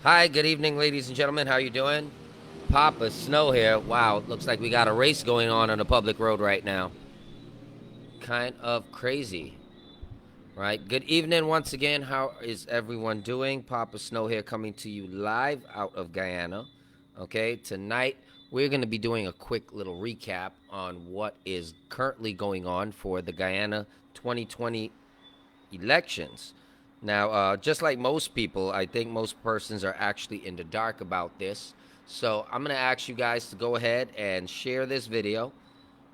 Hi, good evening, ladies and gentlemen. How you doing? Papa Snow here. Wow, looks like we got a race going on a public road right now. Kind of crazy, right? Good evening once again. How is everyone doing? Papa Snow here coming to you live out of Guyana. Okay, tonight we're going to be doing a quick little recap on what is currently going on for the Guyana 2020 elections. Now, just like most people, I think most persons are actually in the dark about this. So I'm going to ask you guys to go ahead and share this video,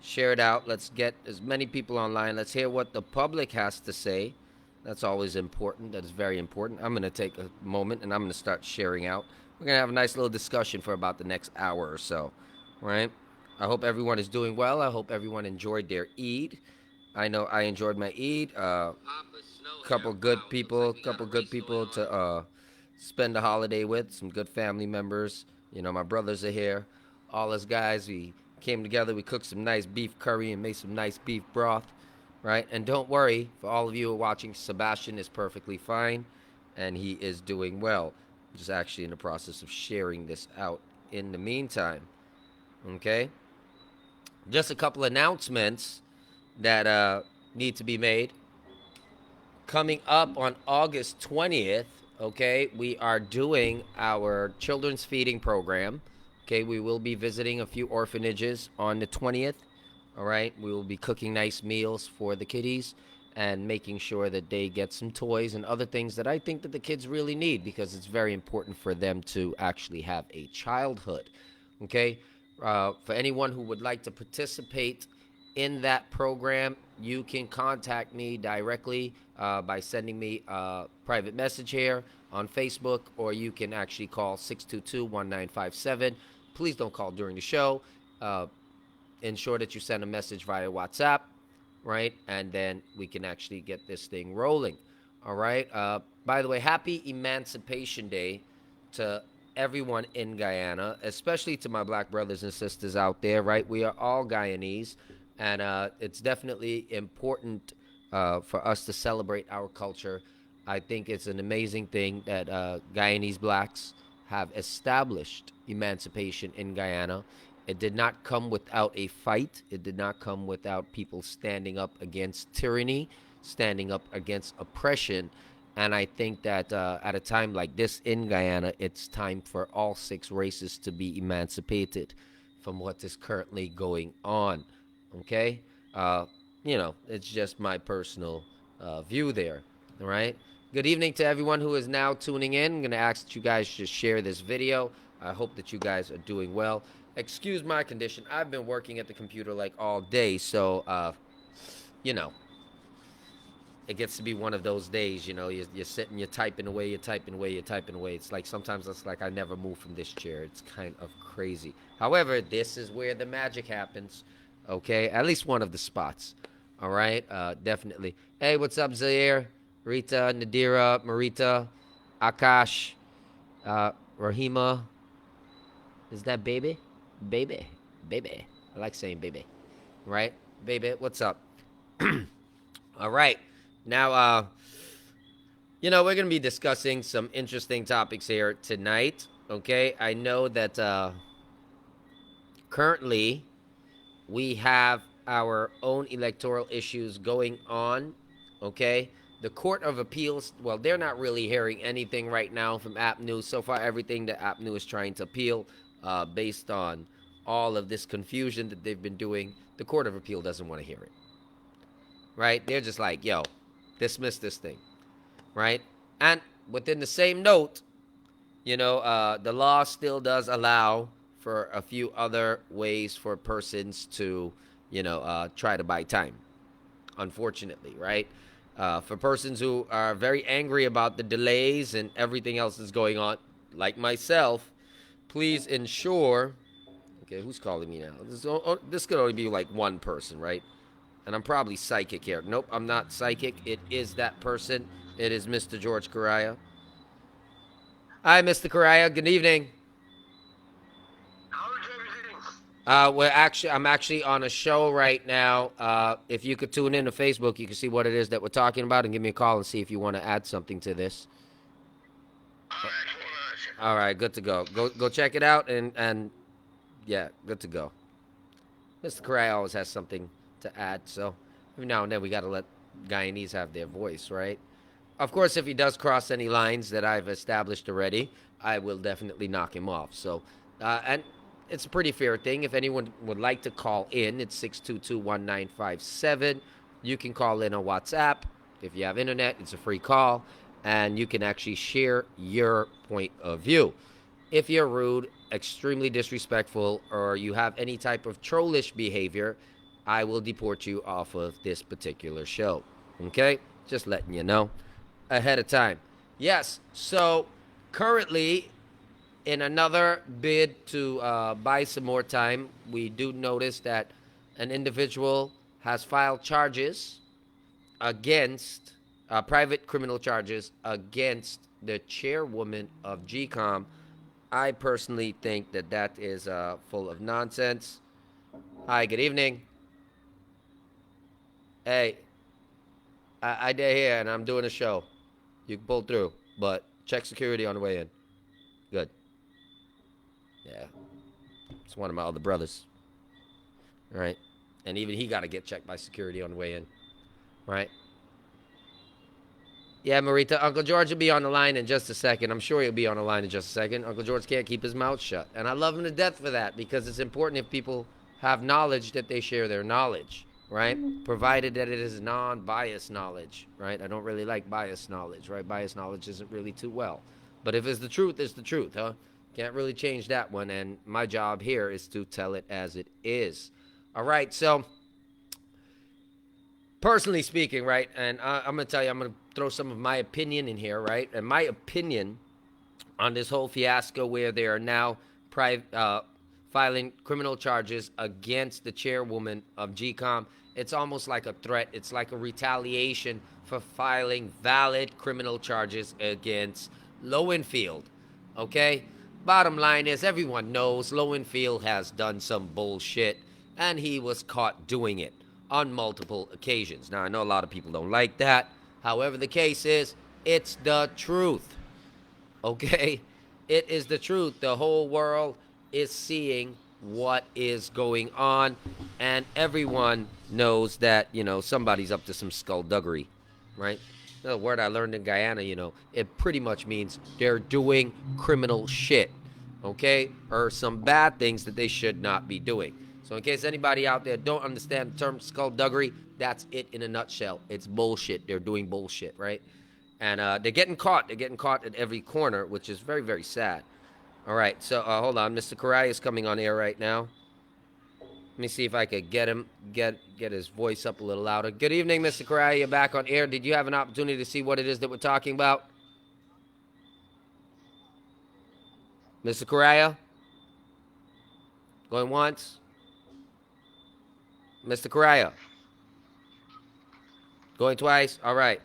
share it out. Let's get as many people online. Let's hear what the public has to say. That's always important. That is very important. I'm going to take a moment and I'm going to start sharing out. We're going to have a nice little discussion for about the next hour or so, right? I hope everyone is doing well. I hope everyone enjoyed their Eid. I know I enjoyed my Eid. Couple good people to spend the holiday with. Some good family members. You know, my brothers are here. All us guys, we came together. We cooked some nice beef curry and made some nice beef broth, right? And don't worry, for all of you who are watching, Sebastian is perfectly fine, and he is doing well. I'm just actually in the process of sharing this out. In the meantime, okay, just a couple announcements that need to be made. Coming up on August 20th, okay, we are doing our children's feeding program. Okay, we will be visiting a few orphanages on the 20th. All right, we will be cooking nice meals for the kiddies and making sure that they get some toys and other things that I think that the kids really need because it's very important for them to actually have a childhood. Okay, for anyone who would like to participate in that program, you can contact me directly by sending me a private message here on Facebook, or you can actually call 622-1957. Please don't call during the show. Ensure that you send a message via WhatsApp, right? And then we can actually get this thing rolling. All right. By the way, happy Emancipation Day to everyone in Guyana, especially to my black brothers and sisters out there, right? We are all Guyanese, and it's definitely important for us to celebrate our culture. I think it's an amazing thing that Guyanese blacks have established emancipation in Guyana. It did not come without a fight. It did not come without people standing up against tyranny, standing up against oppression. And I think that at a time like this in Guyana, it's time for all six races to be emancipated from what is currently going on. Okay? Uh, it's just my personal view there. All right? Good evening to everyone who is now tuning in. I'm going to ask that you guys just share this video. I hope that you guys are doing well. Excuse my condition. I've been working at the computer like all day, so you know, it gets to be one of those days. You're sitting, you're typing away, you're typing away, you're typing away. It's like sometimes it's like I never move from this chair. It's kind of crazy. However, this is where the magic happens. Okay, at least one of the spots. All right, definitely. Hey, what's up, Zaire, Rita, Nadira, Marita, Akash, uh, Rahima? Is that baby? Baby, baby. I like saying baby, right? Baby, what's up? All right. Now, we're going to be discussing some interesting topics here tonight. Okay. I know that currently we have our own electoral issues going on. Okay. The Court of Appeals, well, they're not really hearing anything right now from App News. So far, everything that App News is trying to appeal based on all of this confusion that they've been doing, the Court of Appeal doesn't want to hear it. Right? They're just like, yo, dismiss this thing. Right? And within the same note, the law still does allow for a few other ways for persons to, try to buy time. Unfortunately, right? For persons who are very angry about the delays and everything else that's going on, like myself, please ensure. Okay, who's calling me now? This could only be like one person, right? And I'm probably psychic here. Nope, I'm not psychic. It is that person. It is Mr. George Correa. Hi, Mr. Correa. Good evening. How's everything? I'm actually on a show right now. If you could tune in to Facebook, you can see what it is that we're talking about, and give me a call and see if you want to add something to this. All right, hold on a All right, good to go. Go check it out, and yeah, good to go. Mr. Correa always has something to add, so every now and then we got to let Guyanese have their voice, right? Of course, if he does cross any lines that I've established already, I will definitely knock him off. So, and it's a pretty fair thing. If anyone would like to call in, it's 622-1957. You can call in on WhatsApp. If you have internet, it's a free call, and you can actually share your point of view. If you're rude, extremely disrespectful, or you have any type of trollish behavior, I will deport you off of this particular show. Okay? Just letting you know ahead of time. Yes, so currently, in another bid to buy some more time, we do notice that an individual has filed charges against private criminal charges against the chairwoman of GCOM. I personally think that that is full of nonsense. Hi, good evening. Hey, I did here and I'm doing a show. You can pull through, but check security on the way in. Good. Yeah, it's one of my other brothers. All right, and even he got to get checked by security on the way in. Right. Yeah, Marita, Uncle George will be on the line in just a second. I'm sure he'll be on the line in just a second. Uncle George can't keep his mouth shut. And I love him to death for that because it's important if people have knowledge that they share their knowledge, right? Provided that it is non-biased knowledge, right? I don't really like biased knowledge, right? Biased knowledge isn't really too well. But if it's the truth, it's the truth, huh? Can't really change that one. And my job here is to tell it as it is. All right, so personally speaking, right, and I'm going to tell you, I'm going to throw some of my opinion in here, right? And my opinion on this whole fiasco where they are now filing criminal charges against the chairwoman of GCOM, it's almost like a threat. It's like a retaliation for filing valid criminal charges against Lowenfield, okay? Bottom line is everyone knows Lowenfield has done some bullshit, and he was caught doing it on multiple occasions. Now, I know a lot of people don't like that. However, the case is, it's the truth. Okay? It is the truth. The whole world is seeing what is going on, and everyone knows that, somebody's up to some skullduggery, right? The word I learned in Guyana, it pretty much means they're doing criminal shit, okay? Or some bad things that they should not be doing. So in case anybody out there don't understand the term skullduggery, that's it in a nutshell. It's bullshit. They're doing bullshit, right? And they're getting caught. They're getting caught at every corner, which is very, very sad. All right, so hold on. Mr. Karai is coming on air right now. Let me see if I could get his voice up a little louder. Good evening, Mr. Karai. You're back on air. Did you have an opportunity to see what it is that we're talking about? Mr. Karai? Going once? Mr. Karai? Going twice? All right.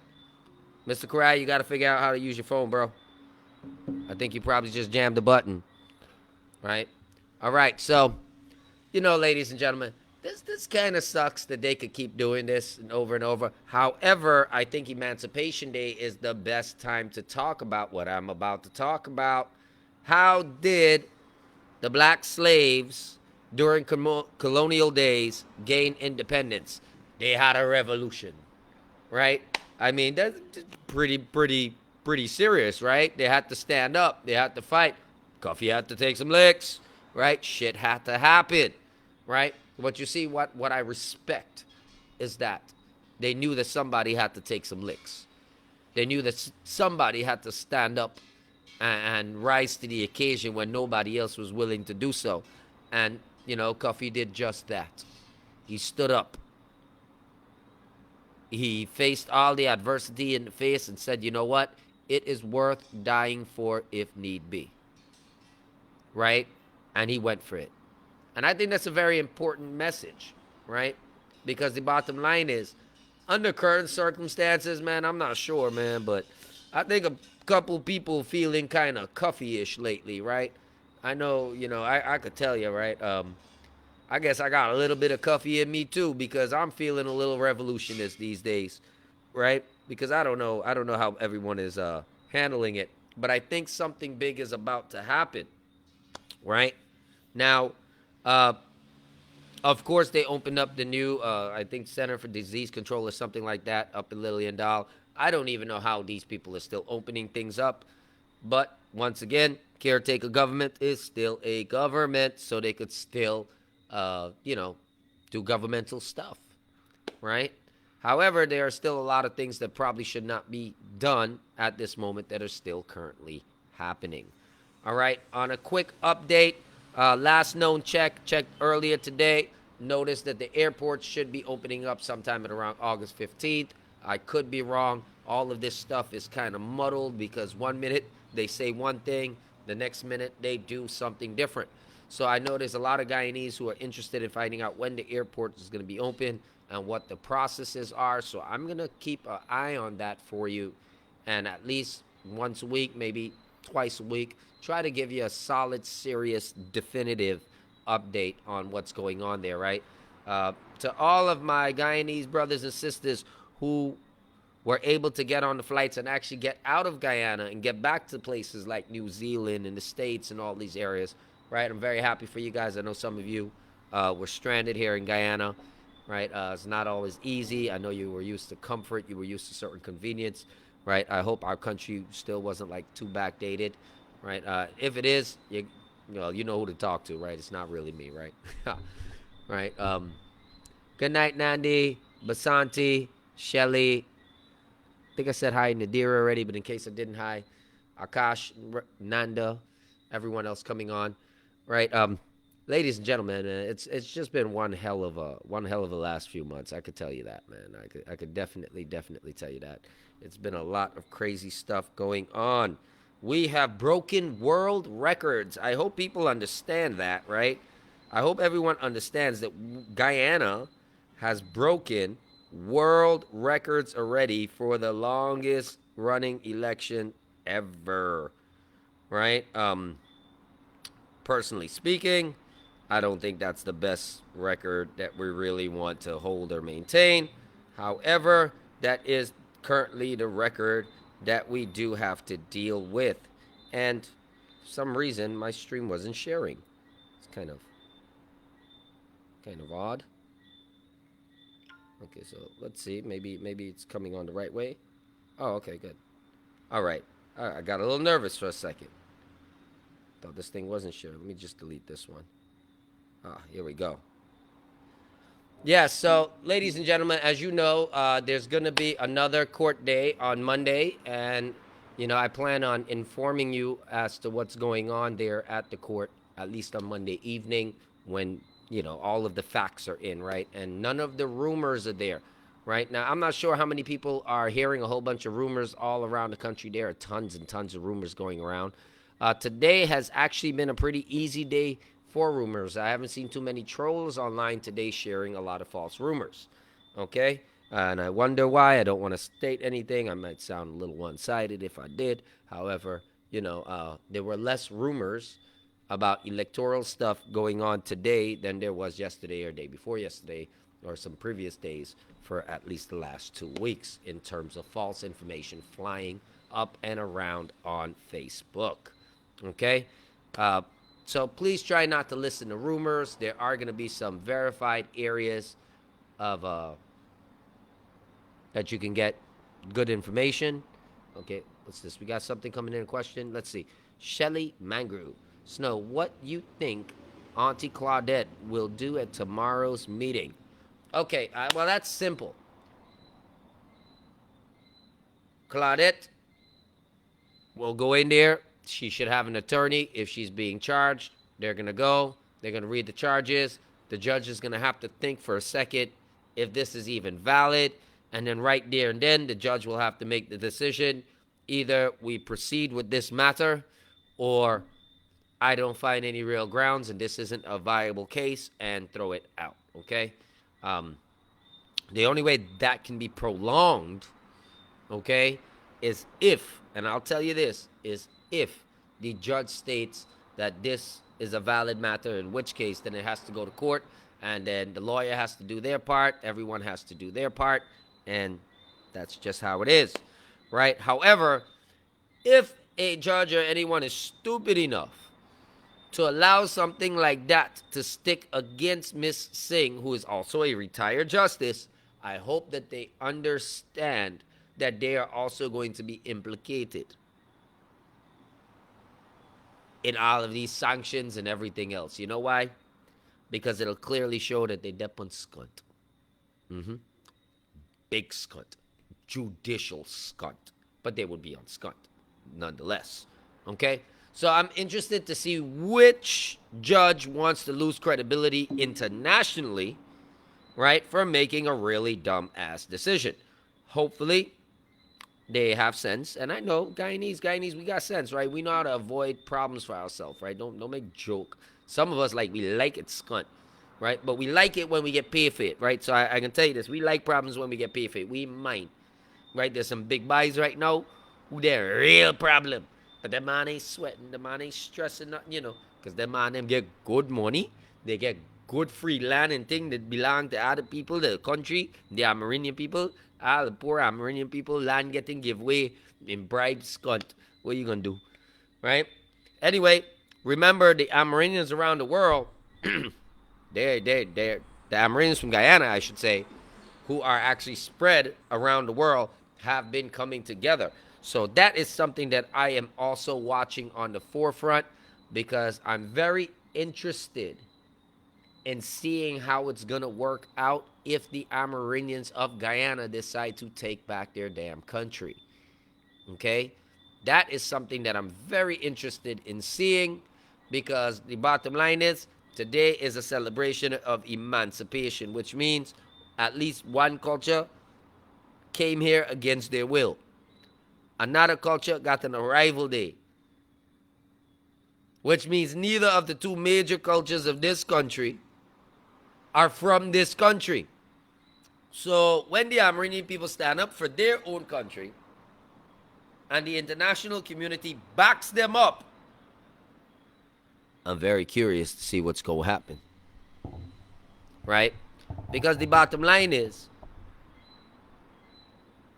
Mr. Karai, you got to figure out how to use your phone, bro. I think you probably just jammed the button, right? All right, so, ladies and gentlemen, this kind of sucks that they could keep doing this and over. However, I think Emancipation Day is the best time to talk about what I'm about to talk about. How did the black slaves during colonial days gain independence? They had a revolution, right? I mean, that's pretty serious, right? They had to stand up. They had to fight. Coffee had to take some licks, right? Shit had to happen, right? But you see, what I respect is that they knew that somebody had to take some licks. They knew that somebody had to stand up and rise to the occasion when nobody else was willing to do so. And, Coffee did just that. He stood up. He faced all the adversity in the face and said, you know what? It is worth dying for if need be. Right? And he went for it. And I think that's a very important message, right? Because the bottom line is, under current circumstances, man, I'm not sure, man, but I think a couple people feeling kind of cuffy-ish lately, right? I know, I could tell you, right? I guess I got a little bit of cuffy in me too, because I'm feeling a little revolutionist these days, right? Because I don't know how everyone is handling it. but I think something big is about to happen, right? Now, uh, of course, they opened up the new, I think, Center for Disease Control or something like that up in Liliendahl. I don't even know how these people are still opening things up. But once again, caretaker government is still a government, so they could still, do governmental stuff, right? However, there are still a lot of things that probably should not be done at this moment that are still currently happening. All right, on a quick update, last known checked earlier today, noticed that the airport should be opening up sometime at around August 15th. I could be wrong. All of this stuff is kind of muddled because one minute they say one thing, the next minute they do something different. So I know there's a lot of Guyanese who are interested in finding out when the airport is going to be open and what the processes are. So I'm going to keep an eye on that for you. And at least once a week, maybe twice a week, try to give you a solid, serious, definitive update on what's going on there, right? To all of my Guyanese brothers and sisters who were able to get on the flights and actually get out of Guyana and get back to places like New Zealand and the States and all these areas, right? I'm very happy for you guys. I know some of you were stranded here in Guyana, right? It's not always easy. I know you were used to comfort. You were used to certain convenience, right? I hope our country still wasn't like too backdated, right? If it is, you know who to talk to, right? It's not really me, right? Right. Good night, Nandi, Basanti, Shelly. I think I said hi to Nadira already, but in case I didn't, hi, Akash, Nanda, everyone else coming on, right? Ladies and gentlemen, it's just been one hell of a last few months. I could tell you that, man. I could definitely tell you that. It's been a lot of crazy stuff going on. We have broken world records. I hope people understand that, right? I hope everyone understands that Guyana has broken world records already for the longest running election ever, right? Personally speaking, I don't think that's the best record that we really want to hold or maintain. However, that is currently the record that we do have to deal with. And for some reason, my stream wasn't sharing. It's kind of odd. Okay, so let's see. Maybe it's coming on the right way. Oh, okay, good. All right. I got a little nervous for a second. Thought this thing wasn't sharing. Let me just delete this one. Here we go. Yeah, so ladies and gentlemen, as you know, there's going to be another court day on Monday. And, I plan on informing you as to what's going on there at the court, at least on Monday evening when, all of the facts are in, right? And none of the rumors are there, right? Now, I'm not sure how many people are hearing a whole bunch of rumors all around the country. There are tons and tons of rumors going around. Today has actually been a pretty easy day for rumors. I haven't seen too many trolls online today sharing a lot of false rumors. Okay? And I wonder why. I don't want to state anything. I might sound a little one-sided if I did. However, there were less rumors about electoral stuff going on today than there was yesterday or day before yesterday or some previous days for at least the last 2 weeks in terms of false information flying up and around on Facebook. Okay? So please try not to listen to rumors. There are going to be some verified areas of that you can get good information. Okay, what's this? We got something coming in a question. Let's see. Shelly Mangru. Snow, what you think Auntie Claudette will do at tomorrow's meeting? Okay, well, that's simple. Claudette will go in there. She should have an attorney if she's being charged. They're going to read the charges. The judge is going to have to think for a second if this is even valid. And then right there and then, the judge will have to make the decision. Either we proceed with this matter or I don't find any real grounds and this isn't a viable case and throw it out, okay? The only way that can be prolonged, okay, is if, and I'll tell you this, is if the judge states that this is a valid matter, in which case then it has to go to court, and then the lawyer has to do their part, everyone has to do their part, and that's just how it is, right? However, if a judge or anyone is stupid enough to allow something like that to stick against Miss Singh, who is also a retired justice, I hope that they understand that they are also going to be implicated in all of these sanctions and everything else. You know why? Because it'll clearly show that they dep on skunt. Mm-hmm. Big skunt. Judicial skunt. But they would be on skunt nonetheless. Okay? So I'm interested to see which judge wants to lose credibility internationally, right, for making a really dumb ass decision. Hopefully, they have sense. And I know Guyanese, we got sense, right? We know how to avoid problems for ourselves, right? Don't make joke. Some of us we like it skunt, right? But we like it when we get paid for it, right? So I can tell you this: we like problems when we get paid for it. We mind, right? There's some big buys right now who they're real problem, but that man ain't sweating, the man ain't stressing, nothing, because that man them get good money, they get good free land and thing that belong to other people, the country, the Amerindian people. All the poor Amerindian people, land getting give away in bribes, cunt. What are you gonna do, right? Anyway, remember the Amerindians around the world. they're the Amerindians from Guyana, I should say, who are actually spread around the world, have been coming together. So that is something that I am also watching on the forefront, because I'm very interested in seeing how it's going to work out if the Amerindians of Guyana decide to take back their damn country. Okay? That is something that I'm very interested in seeing, because the bottom line is today is a celebration of emancipation, which means at least one culture came here against their will. Another culture got an arrival day, which means neither of the two major cultures of this country are from this country. So when the Amerindian people stand up for their own country and the international community backs them up, I'm very curious to see what's going to happen. Right? Because the bottom line is,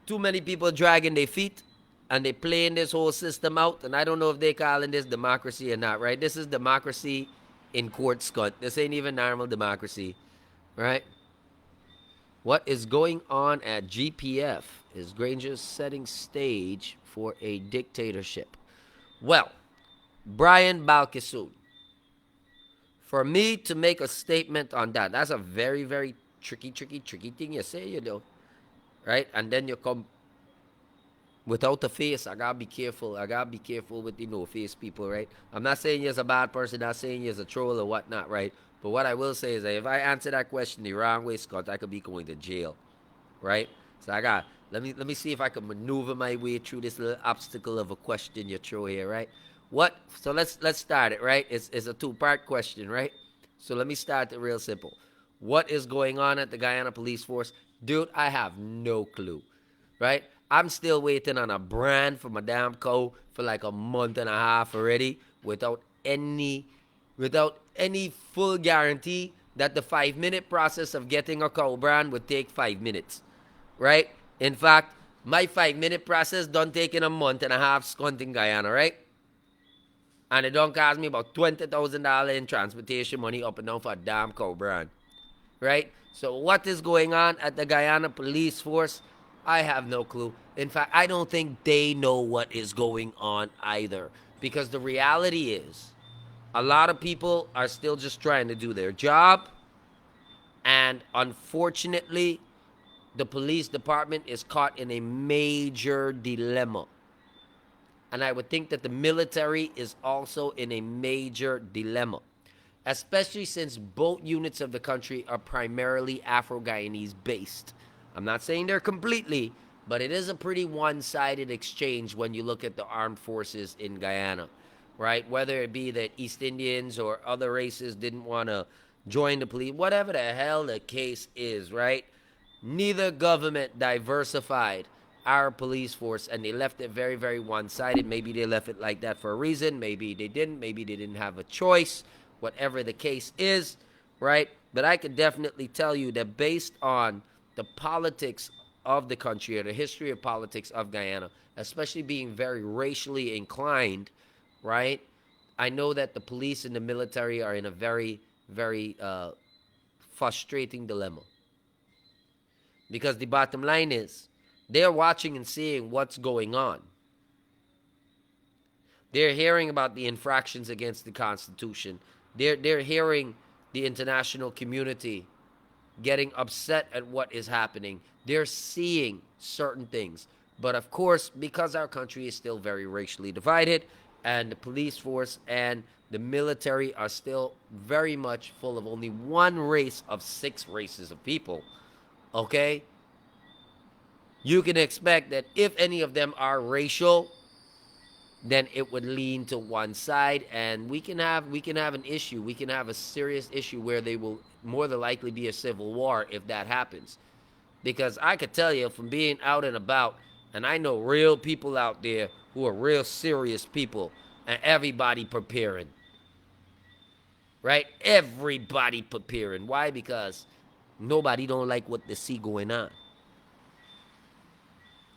too many people dragging their feet and they playing this whole system out. And I don't know if they calling this democracy or not, right? This is democracy in court, Scott. This ain't even normal democracy, right? What is going on at GPF is Granger's setting stage for a dictatorship. Well, Brian Balkisoon, for me to make a statement on that, that's a very, very tricky thing you say, right? And then you come without a face. I gotta be careful. I gotta be careful with the no face people, right? I'm not saying you're a bad person, not saying you're a troll or whatnot, right? But what I will say is that if I answer that question the wrong way, Scott, I could be going to jail, right? So I got let me see if I can maneuver my way through this little obstacle of a question you throw here, right? What? So let's start it, right? It's a two-part question, right? So let me start it real simple. What is going on at the Guyana Police Force? Dude, I have no clue, right? I'm still waiting on a brand for my damn cow for like a month and a half already without any full guarantee that the 5-minute process of getting a cow brand would take 5 minutes, right? In fact, my 5-minute process done taking a month and a half skunting Guyana, right? And it don't cost me about $20,000 in transportation money up and down for a damn cow brand, right? So what is going on at the Guyana Police Force? I have no clue. In fact, I don't think they know what is going on either. Because the reality is, a lot of people are still just trying to do their job. And unfortunately, the police department is caught in a major dilemma. And I would think that the military is also in a major dilemma, especially since both units of the country are primarily Afro-Guyanese based. I'm not saying they're completely, but it is a pretty one-sided exchange when you look at the armed forces in Guyana, right? Whether it be that East Indians or other races didn't want to join the police, whatever the hell the case is, right? Neither government diversified our police force, and they left it very, very one-sided. Maybe they left it like that for a reason. Maybe they didn't. Maybe they didn't have a choice. Whatever the case is, right? But I can definitely tell you that based on the politics of the country or the history of politics of Guyana, especially being very racially inclined, right? I know that the police and the military are in a very, very frustrating dilemma. Because the bottom line is, they're watching and seeing what's going on. They're hearing about the infractions against the Constitution. They're hearing the international community getting upset at what is happening. They're seeing certain things. But of course, because our country is still very racially divided, and the police force and the military are still very much full of only one race of 6 races of people, okay? You can expect that if any of them are racial, then it would lean to one side, and we can have an issue. We can have a serious issue where they will more than likely be a civil war if that happens. Because I could tell you from being out and about, and I know real people out there who are real serious people, and everybody preparing. Right? Everybody preparing. Why? Because nobody don't like what they see going on.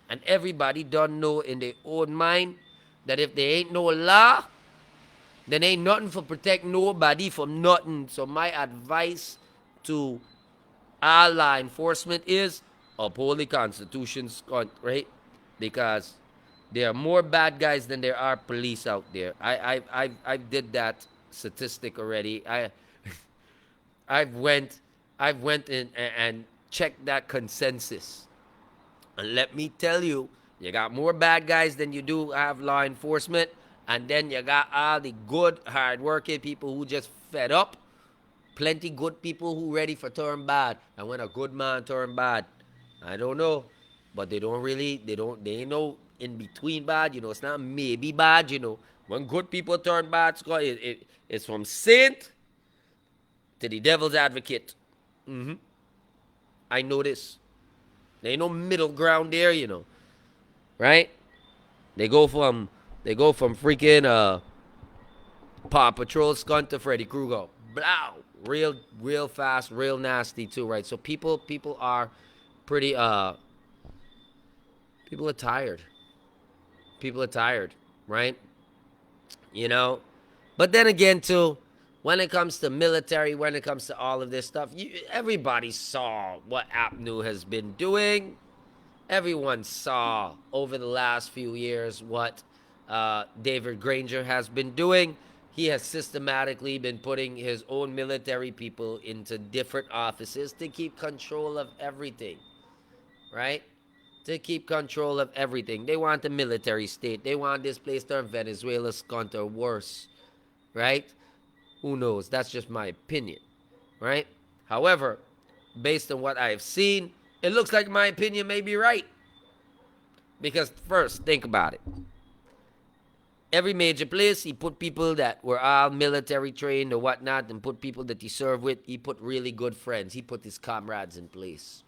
And everybody don't know in their own mind that if there ain't no law, then ain't nothing for protect nobody from nothing. So my advice to our law enforcement is uphold the Constitution, right? Because there are more bad guys than there are police out there. I did that statistic already. I've went in and checked that consensus. And let me tell you, you got more bad guys than you do have law enforcement. And then you got all the good, hard-working people who just fed up. Plenty good people who ready for turn bad. And when a good man turn bad, I don't know. But they ain't no in between bad, it's not maybe bad, When good people turn bad, it's from saint to the devil's advocate. I know this. There ain't no middle ground there, right? They go from freaking Paw Patrol skunk to Freddy Krueger. Blow. Real fast, real nasty too, right? So people are pretty people are tired. People are tired, right? But then again too, when it comes to military, when it comes to all of this stuff, everybody saw what APNU has been doing. Everyone saw over the last few years what David Granger has been doing. He has systematically been putting his own military people into different offices to keep control of everything, right? To keep control of everything. They want a military state. They want this place to turn Venezuela, skunt, or worse, right? Who knows? That's just my opinion, right? However, based on what I've seen, it looks like my opinion may be right. Because first, think about it. Every major place, he put people that were all military trained or whatnot, and put people that he served with. He put really good friends. He put his comrades in place.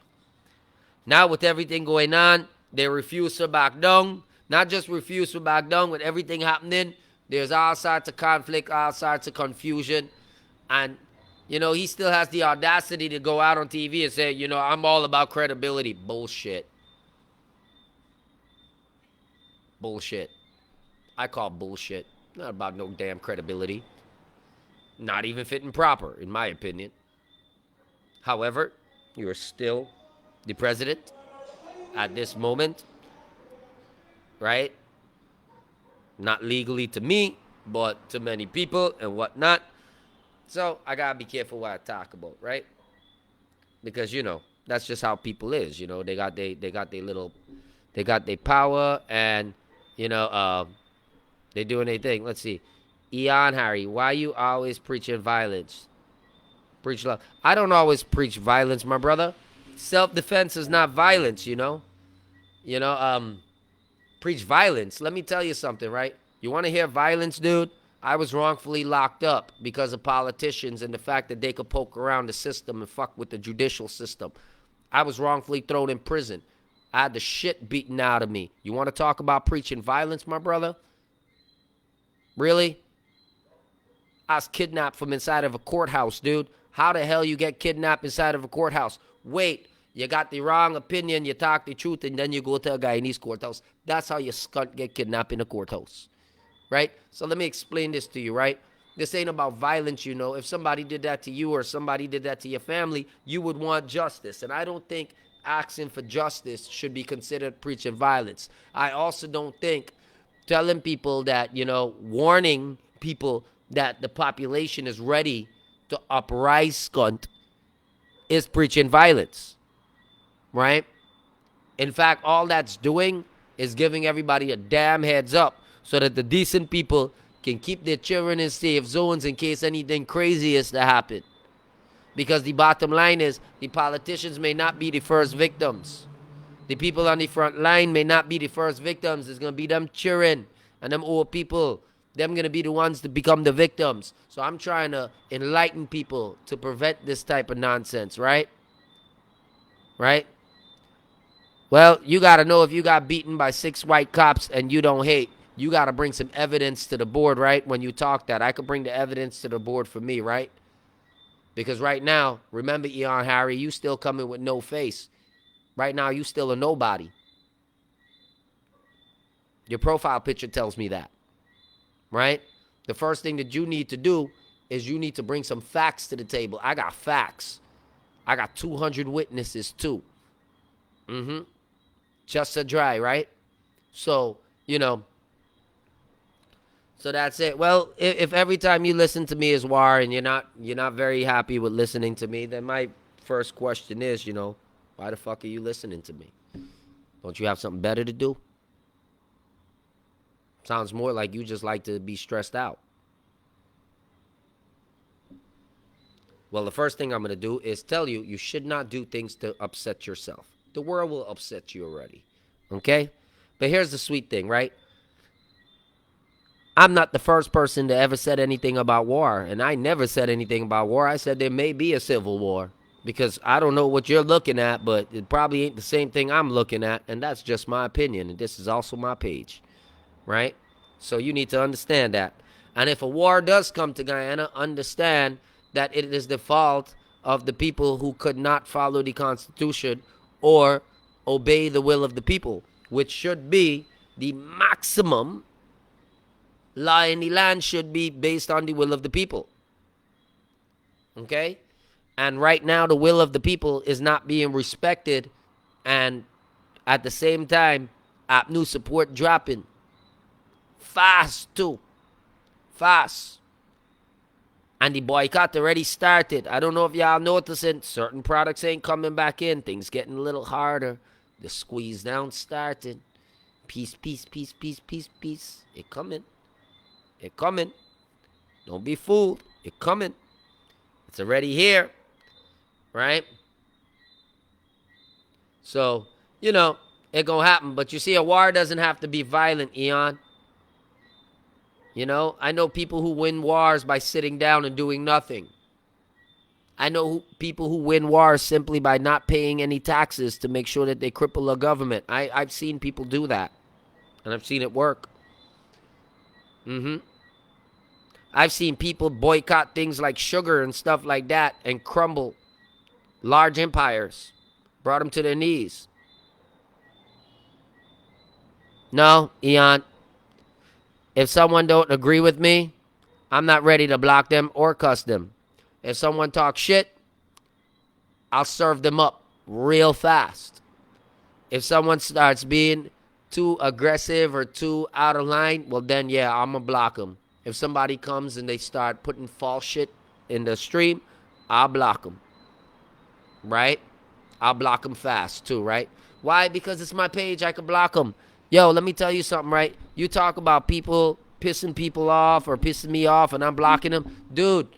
Now with everything going on, they refuse to back down. Not just refuse to back down, with everything happening, there's all sorts of conflict, all sorts of confusion. And, he still has the audacity to go out on TV and say, I'm all about credibility. Bullshit. Bullshit. I call bullshit. Not about no damn credibility. Not even fitting proper, in my opinion. However, you're still the president at this moment, right? Not legally to me, but to many people and whatnot. So I gotta be careful what I talk about, right? Because that's just how people is. They got their power, and they doing their thing. Let's see, Eon Harry, why you always preaching violence? Preach love. I don't always preach violence, my brother. Self-defense is not violence, preach violence. Let me tell you something, right? You want to hear violence, dude? I was wrongfully locked up because of politicians and the fact that they could poke around the system and fuck with the judicial system. I was wrongfully thrown in prison. I had the shit beaten out of me. You want to talk about preaching violence, my brother? Really? I was kidnapped from inside of a courthouse, dude. How the hell you get kidnapped inside of a courthouse? Wait, You got the wrong opinion, you talk the truth, and then you go to a Guyanese courthouse. That's how your skunt get kidnapped in a courthouse, right? So let me explain this to you, right? This ain't about violence, you know. If somebody did that to you or somebody did that to your family, you would want justice. And I don't think asking for justice should be considered preaching violence. I also don't think telling people that, warning people that the population is ready to uprise skunt is preaching violence, right? In fact, all that's doing is giving everybody a damn heads up so that the decent people can keep their children in safe zones in case anything crazy is to happen. Because the bottom line is the politicians may not be the first victims. The people on the front line may not be the first victims. It's going to be them children and them old people. Them going to be the ones to become the victims. So I'm trying to enlighten people to prevent this type of nonsense, right? Right? Well, you got to know if you got beaten by 6 white cops and you don't hate, you got to bring some evidence to the board, right? When you talk that, I could bring the evidence to the board for me, right? Because right now, remember, Eon Harry, you still coming with no face. Right now, you still a nobody. Your profile picture tells me that, right? The first thing that you need to do is you need to bring some facts to the table. I got facts. I got 200 witnesses, too. Just a dry, right? So, so that's it. Well, if every time you listen to me is war and you're not very happy with listening to me, then my first question is, why the fuck are you listening to me? Don't you have something better to do? Sounds more like you just like to be stressed out. Well, the first thing I'm going to do is tell you should not do things to upset yourself. The world will upset you already. Okay? But here's the sweet thing, right? I'm not the first person to ever said anything about war. And I never said anything about war. I said there may be a civil war. Because I don't know what you're looking at, but it probably ain't the same thing I'm looking at. And that's just my opinion. And this is also my page. Right? So you need to understand that. And if a war does come to Guyana, understand that it is the fault of the people who could not follow the Constitution or obey the will of the people, which should be the maximum law in the land should be based on the will of the people. Okay? And right now, the will of the people is not being respected. And at the same time, APNU support dropping. Fast, too. Fast. And the boycott already started. I don't know if y'all noticing. Certain products ain't coming back in. Things getting a little harder. The squeeze down started. Peace, peace, peace, peace, peace, peace. It coming. It coming. Don't be fooled. It coming. It's already here. Right? So, it gonna happen. But you see, a war doesn't have to be violent, Eon. I know people who win wars by sitting down and doing nothing. I know people who win wars simply by not paying any taxes to make sure that they cripple a government. I've seen people do that. And I've seen it work. I've seen people boycott things like sugar and stuff like that and crumble large empires. Brought them to their knees. No, Eon. If someone don't agree with me, I'm not ready to block them or cuss them. If someone talks shit, I'll serve them up real fast. If someone starts being too aggressive or too out of line, well then, yeah, I'm going to block them. If somebody comes and they start putting false shit in the stream, I'll block them. Right? I'll block them fast too, right? Why? Because it's my page. I can block them. Yo, let me tell you something, right? You talk about people pissing people off or pissing me off and I'm blocking them. Dude,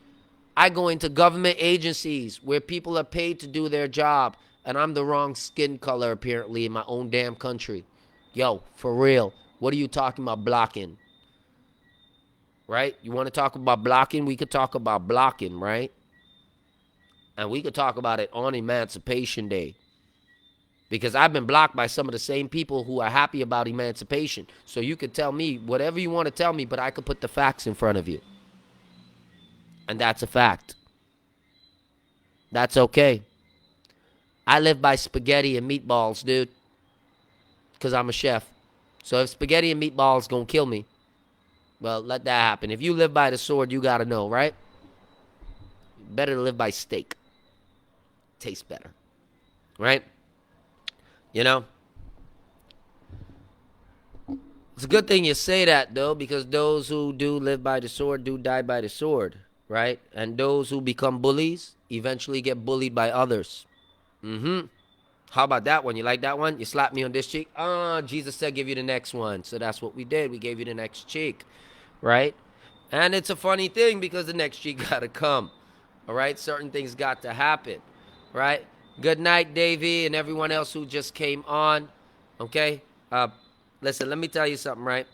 I go into government agencies where people are paid to do their job and I'm the wrong skin color apparently in my own damn country. Yo, for real. What are you talking about blocking? Right? You want to talk about blocking? We could talk about blocking, right? And we could talk about it on Emancipation Day. Because I've been blocked by some of the same people who are happy about emancipation. So you could tell me whatever you want to tell me, but I could put the facts in front of you. And that's a fact. That's okay. I live by spaghetti and meatballs, dude, because I'm a chef. So if spaghetti and meatballs gonna kill me, well, let that happen. If you live by the sword, you gotta know, right? Better to live by steak. Tastes better, right? You know? It's a good thing you say that, though, because those who do live by the sword do die by the sword, right? And those who become bullies eventually get bullied by others. How about that one? You like that one? You slap me on this cheek? Jesus said give you the next one. So that's what we did. We gave you the next cheek, right? And it's a funny thing because the next cheek got to come, all right? Certain things got to happen, right? Good night, Davey, and everyone else who just came on, okay? Listen, let me tell you something, right?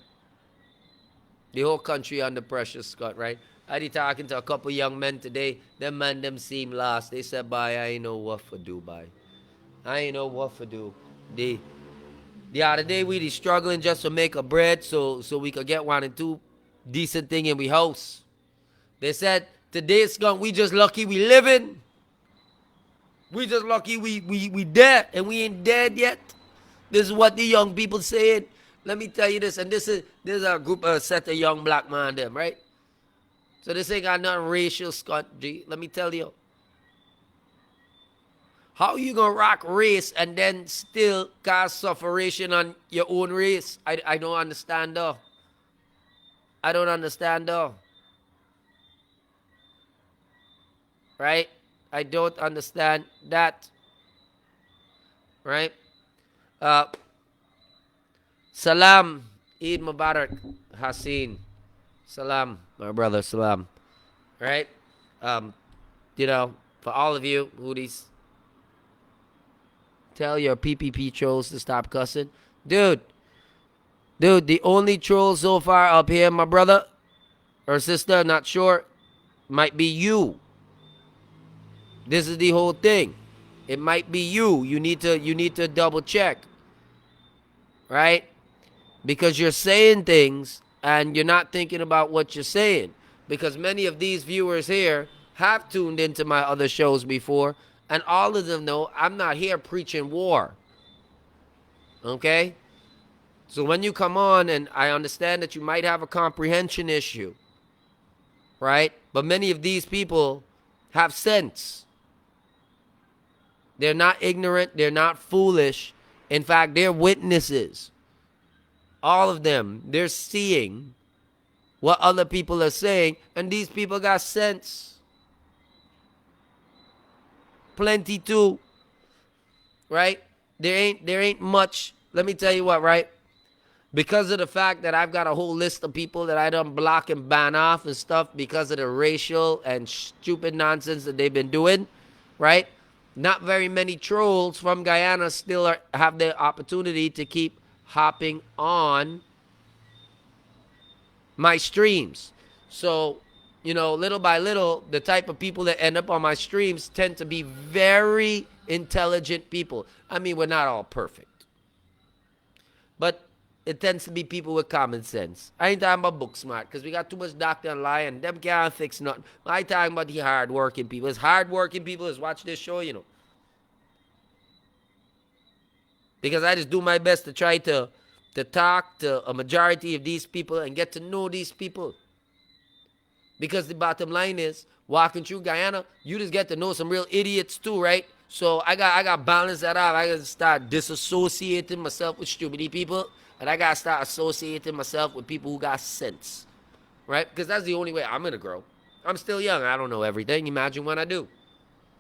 The whole country under pressure, Scott, right? I did talking to a couple young men today. Them man, them seem lost. They said, bye, I ain't know what for do, bye. I ain't know what for do. The other day we be struggling just to make a bread so we could get one and two decent thing in we house. They said, today, Skunk, we just lucky we living. We just lucky we dead and we ain't dead yet. This is what the young people saying. Let me tell you this, and this is a group, a set of young black man them, right? So this ain't got nothing racial, Scott G. Let me tell you. How you gonna rock race and then still cause sufferation on your own race? I don't understand though. I don't understand though. Right? I don't understand that. Right? Salam, Eid Mubarak, Haseen. Salam, my brother, salam. Right? You know, for all of you who these tell your PPP trolls to stop cussing. Dude, the only troll so far up here, my brother or sister, not sure, might be you. This is the whole thing. It might be you. You need to double check. Right? Because you're saying things and you're not thinking about what you're saying. Because many of these viewers here have tuned into my other shows before, and all of them know I'm not here preaching war. Okay? So when you come on, and I understand that you might have a comprehension issue, right? But many of these people have sense. They're not ignorant. They're not foolish. In fact, they're witnesses. All of them, they're seeing what other people are saying, and these people got sense. Plenty too. Right? There ain't much. Let me tell you what, right? Because of the fact that I've got a whole list of people that I done block and ban off and stuff because of the racial and stupid nonsense that they've been doing, right? Not very many trolls from Guyana still have the opportunity to keep hopping on my streams. So, you know, little by little, the type of people that end up on my streams tend to be very intelligent people. I mean, we're not all perfect, but it tends to be people with common sense. I ain't talking about book smart, because we got too much doctor and lie, and them can't fix nothing. I talking about the hard-working people. It's hard-working people that watch this show, you know. Because I just do my best to try to talk to a majority of these people and get to know these people. Because the bottom line is, walking through Guyana, you just get to know some real idiots too, right? So I got balance that out. I got to start disassociating myself with stupid people, and I got to start associating myself with people who got sense, right? Because that's the only way I'm going to grow. I'm still young. I don't know everything. Imagine when I do.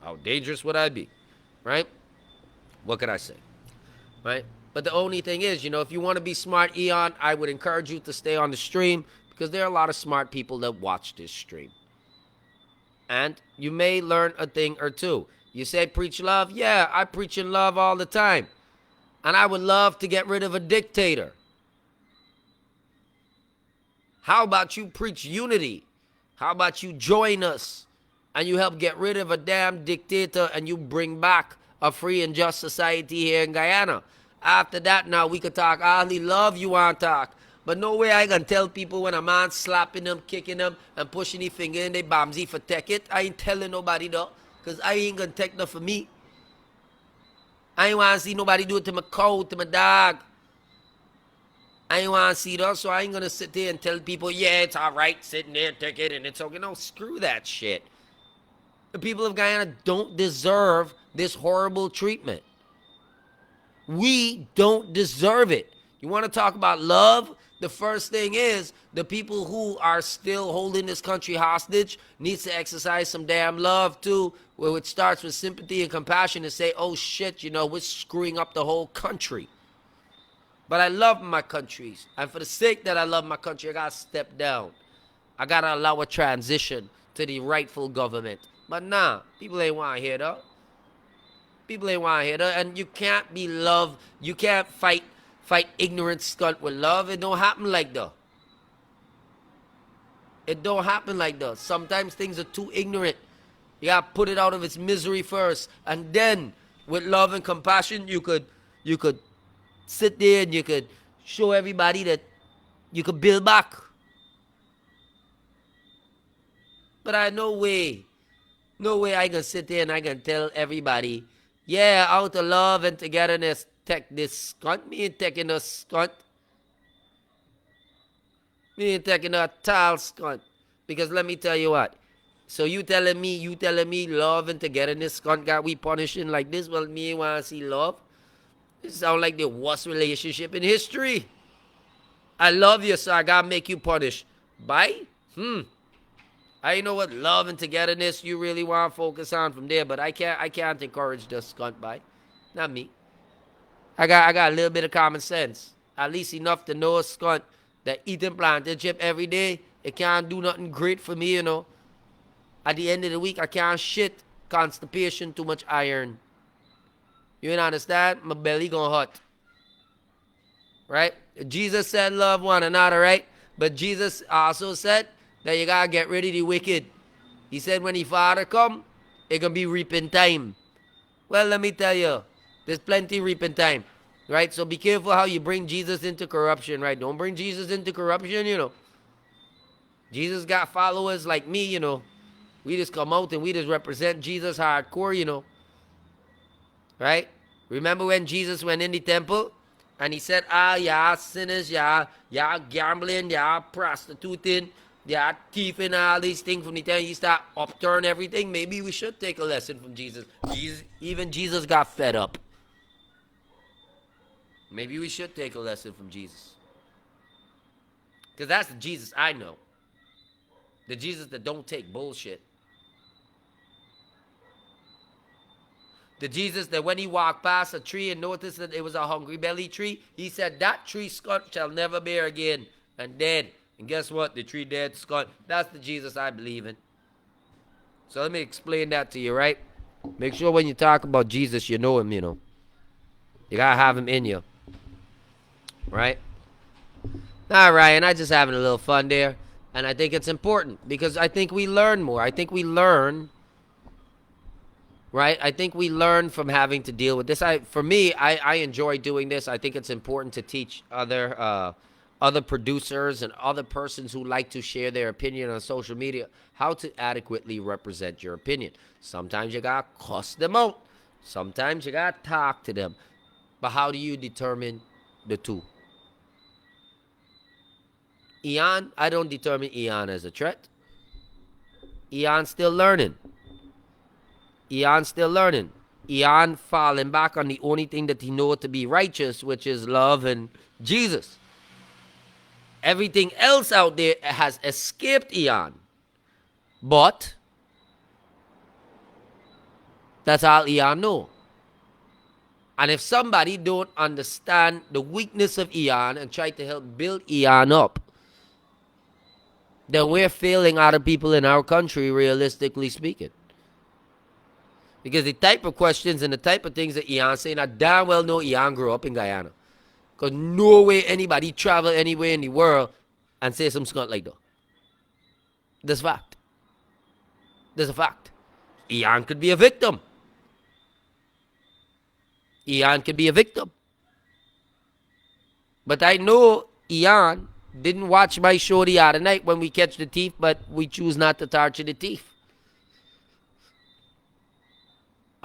How dangerous would I be, right? What could I say, right? But the only thing is, you know, if you want to be smart, Eon, I would encourage you to stay on the stream, because there are a lot of smart people that watch this stream. And you may learn a thing or two. You say preach love? Yeah, I preach in love all the time. And I would love to get rid of a dictator. How about you preach unity? How about you join us and you help get rid of a damn dictator and you bring back a free and just society here in Guyana? After that, now we could talk all the love you want to talk. But no way I can tell people when a man slapping them, kicking them, and pushing his finger in their bamsy for take it. I ain't telling nobody though, because I ain't going to take that for me. I ain't want to see nobody do it to my cow, to my dog. I ain't want to see that, so I ain't going to sit there and tell people, yeah, it's all right, sitting there, take it, and it's okay. No, screw that shit. The people of Guyana don't deserve this horrible treatment. We don't deserve it. You want to talk about love? The first thing is the people who are still holding this country hostage needs to exercise some damn love too, where it starts with sympathy and compassion and say, oh shit, we're screwing up the whole country. But I love my countries. And for the sake that I love my country, I got to step down. I got to allow a transition to the rightful government. But nah, people ain't want to hear that. People ain't want to hear that. And you can't be love. You can't fight ignorant skunt with love. It don't happen like that. It don't happen like that. Sometimes things are too ignorant. You got to put it out of its misery first. And then with love and compassion, you could sit there and you could show everybody that you could build back. But I no way I can sit there and I can tell everybody, yeah, out of love and togetherness, take this skunt. Me ain't taking no skunt. Me ain't taking no tall skunt. Because let me tell you what. So you telling me love and togetherness skunt got we punishing like this? Well, me ain't want to see love. It sounds like the worst relationship in history. I love you, so I gotta make you punish. Bye? I know what love and togetherness you really want to focus on from there, but I can't encourage the skunt by. Not me. I got a little bit of common sense. At least enough to know a skunt that eating plantain chip every day, it can't do nothing great for me, At the end of the week, I can't shit. Constipation, too much iron. You ain't understand? My belly gonna hurt. Right? Jesus said love one another, right? But Jesus also said that you gotta get rid of the wicked. He said when the Father come, it gonna be reaping time. Well, let me tell you, there's plenty reaping time. Right? So be careful how you bring Jesus into corruption, right? Don't bring Jesus into corruption, Jesus got followers like me, We just come out and we just represent Jesus hardcore, Right? Remember when Jesus went in the temple and he said, yeah, sinners, yeah, gambling, yeah, prostituting, yeah, thieving, all these things. From the time he start upturn everything, maybe we should take a lesson from Jesus. Even Jesus got fed up. Maybe we should take a lesson from Jesus. Because that's the Jesus I know. The Jesus that don't take bullshit. The Jesus that when he walked past a tree and noticed that it was a hungry belly tree, he said, that tree skunt shall never bear again, and dead. And guess what? The tree dead, skunt. That's the Jesus I believe in. So let me explain that to you, right? Make sure when you talk about Jesus, you know him, You gotta have him in you. Right? All right, and I just having a little fun there. And I think it's important because I think we learn more. I think we learn... Right? I think we learn from having to deal with this. For me, I enjoy doing this. I think it's important to teach other producers and other persons who like to share their opinion on social media how to adequately represent your opinion. Sometimes you got to cuss them out. Sometimes you got to talk to them. But how do you determine the two? Eon, I don't determine Eon as a threat. Eon's still learning. Eon's still learning. Eon falling back on the only thing that he knows to be righteous, which is love and Jesus. Everything else out there has escaped Eon. But that's all Eon know. And if somebody don't understand the weakness of Eon and try to help build Eon up, then we're failing other people in our country, realistically speaking. Because the type of questions and the type of things that Eon saying, I damn well know Eon grew up in Guyana. Because no way anybody travel anywhere in the world and say some skunt like that. That's a fact. That's a fact. Eon could be a victim. Eon could be a victim. But I know Eon didn't watch my show the other night when we catch the thief, but we choose not to torture the thief.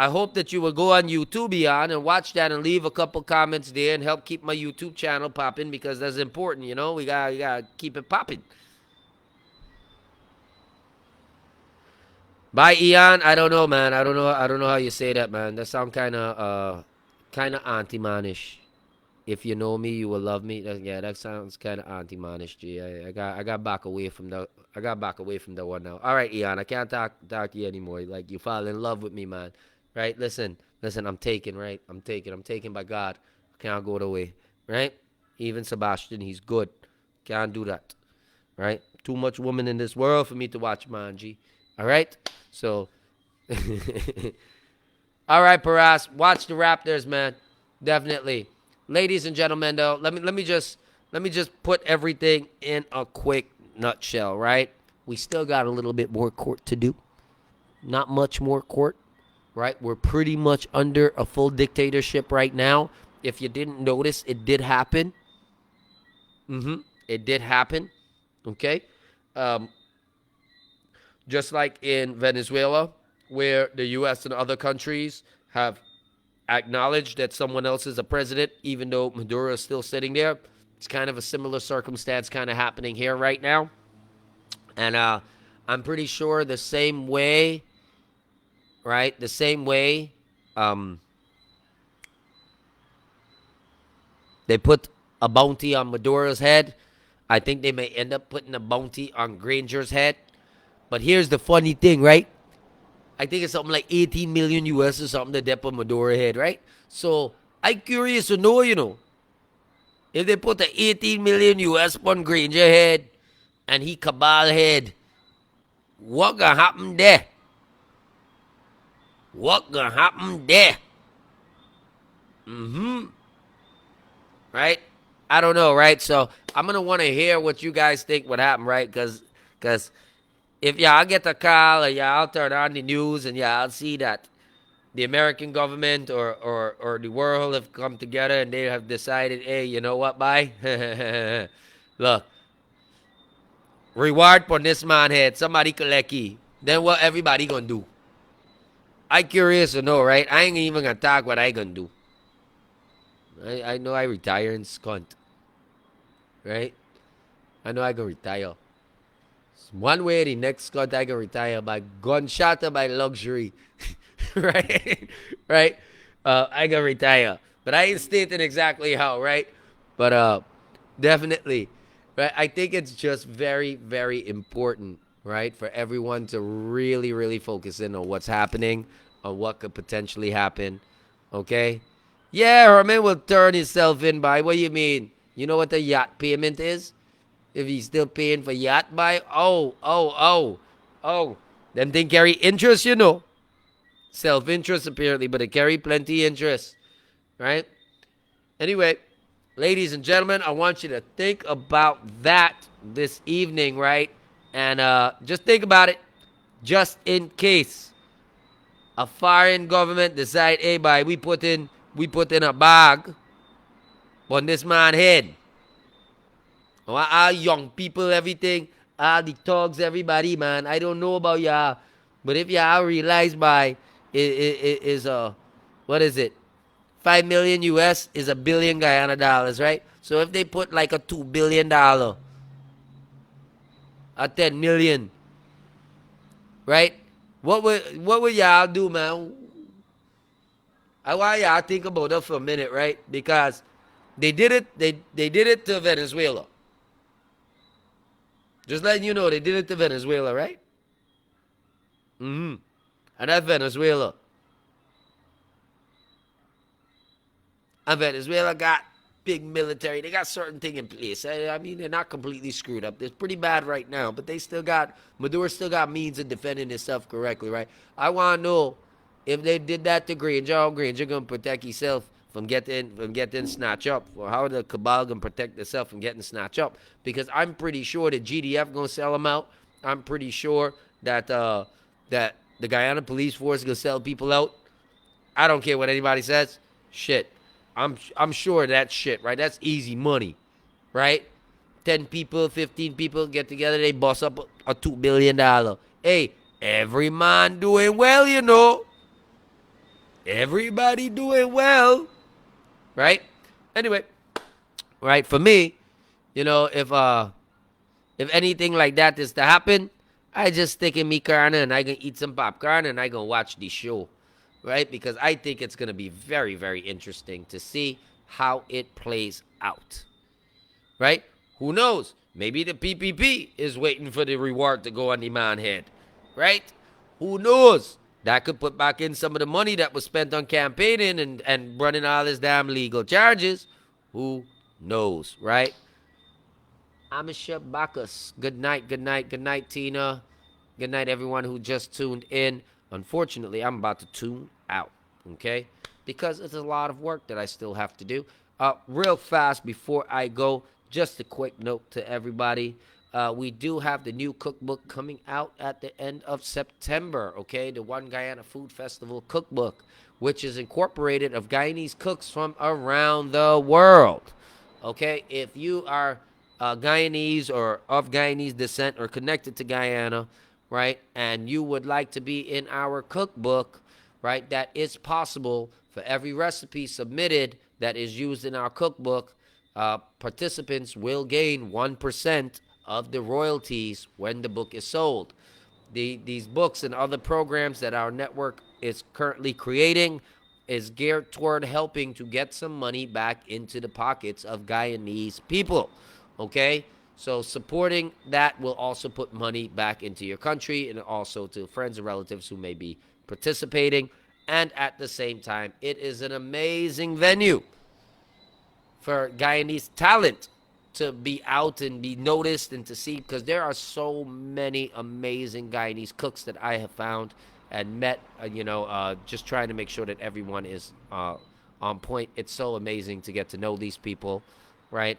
I hope that you will go on YouTube, Ian, and watch that and leave a couple comments there and help keep my YouTube channel popping, because that's important, you know? We gotta keep it popping. Bye, Ian. I don't know, man. I don't know how you say that, man. That sound kind of anti-manish. If you know me, you will love me. Yeah, that sounds kind of anti-manish, G. I got back away from the I got back away from the one now. All right, Ian. I can't talk to you anymore. Like, you fall in love with me, man. Right? Listen. I'm taken. Right? I'm taken by God. I can't go the way. Right? Even Sebastian, he's good. Can't do that. Right? Too much woman in this world for me to watch, man, G. All right. So, all right, Paras, watch the Raptors, man. Definitely, ladies and gentlemen. Though, let me just put everything in a quick nutshell. Right? We still got a little bit more court to do. Not much more court. Right? We're pretty much under a full dictatorship right now. If you didn't notice, it did happen. It did happen. Okay. Um, just like in Venezuela, where the U.S. and other countries have acknowledged that someone else is a president, even though Maduro is still sitting there. It's kind of a similar circumstance kind of happening here right now. And I'm pretty sure the same way, right? The same way they put a bounty on Maduro's head, I think they may end up putting a bounty on Granger's head. But here's the funny thing, right? I think it's something like 18 million US or something that they put Maduro head, right? So I'm curious to know, if they put the 18 million US on Granger head and he Cabal head, what gonna happen there? What gonna happen there? Right? I don't know, right? So I'm gonna want to hear what you guys think would happen, right? Because if y'all get the call or y'all turn on the news and y'all see that the American government or the world have come together and they have decided, hey, you know what, bye? Look, reward for this man head, somebody collect key. Then what everybody gonna do? I curious to know, right? I ain't even gonna talk what I gonna do. I know I retire in scunt, right? I know I gonna retire. One way or the next scunt I gonna retire by gunshot or by luxury. right? Right? I gonna retire. But I ain't stating exactly how, right? But definitely. Right? I think it's just very, very important, right, for everyone to really, really focus in on what's happening, on what could potentially happen. Okay? Yeah, Herman will turn himself in by. What do you mean? You know what the yacht payment is? If he's still paying for yacht buy? Oh. Them thing carry interest, Self-interest, apparently, but it carry plenty interest, right? Anyway, ladies and gentlemen, I want you to think about that this evening, right? And just think about it, just in case a foreign government decide, hey, boy, we put in a bag on this man head. All young people, everything, all the thugs, everybody, man. I don't know about y'all, but if y'all realize by it is what is it? 5 million US is a billion Guyana dollars, right? So if they put like a $2 billion, a 10 million, right? What would y'all do, man? I want y'all think about that for a minute, right? Because they did it. They did it to Venezuela. Just letting you know, they did it to Venezuela, right? And that's Venezuela. And Venezuela got big military. They got certain thing in place. I mean, they're not completely screwed up. It's pretty bad right now, but they still got Maduro still got means of defending himself correctly, right? I want to know if they did that to Granger, how Granger gonna protect himself from getting snatched up, or how the cabal gonna protect themselves from getting snatched up? Because I'm pretty sure the GDF gonna sell them out. I'm pretty sure that that the Guyana police force gonna sell people out. I don't care what anybody says. Shit. I'm sure that shit, right? That's easy money, right? 10 people, 15 people get together, they bust up a $2 billion. Hey, every man doing well, Everybody doing well, right? Anyway, right, for me, if anything like that is to happen, I just stick in me corner and I gonna eat some popcorn and I gonna watch the show, right? Because I think it's gonna be very, very interesting to see how it plays out, right? Who knows? Maybe the PPP is waiting for the reward to go on the man head, right? Who knows? That could put back in some of the money that was spent on campaigning and running all his damn legal charges. Who knows, right? Amisha Bacchus. Good night, good night, good night, Tina. Good night, everyone who just tuned in. Unfortunately, I'm about to tune out, okay? Because it's a lot of work that I still have to do. Real fast before I go, just a quick note to everybody. We do have the new cookbook coming out at the end of September, okay? The One Guyana Food Festival cookbook, which is incorporated of Guyanese cooks from around the world. Okay, if you are Guyanese or of Guyanese descent or connected to Guyana, right, and you would like to be in our cookbook, right, that is possible. For every recipe submitted that is used in our cookbook, participants will gain 1% of the royalties when the book is sold. These books and other programs that our network is currently creating is geared toward helping to get some money back into the pockets of Guyanese people. Okay? So supporting that will also put money back into your country and also to friends and relatives who may be participating. And at the same time, it is an amazing venue for Guyanese talent to be out and be noticed and to see, because there are so many amazing Guyanese cooks that I have found and met, just trying to make sure that everyone is on point. It's so amazing to get to know these people, right?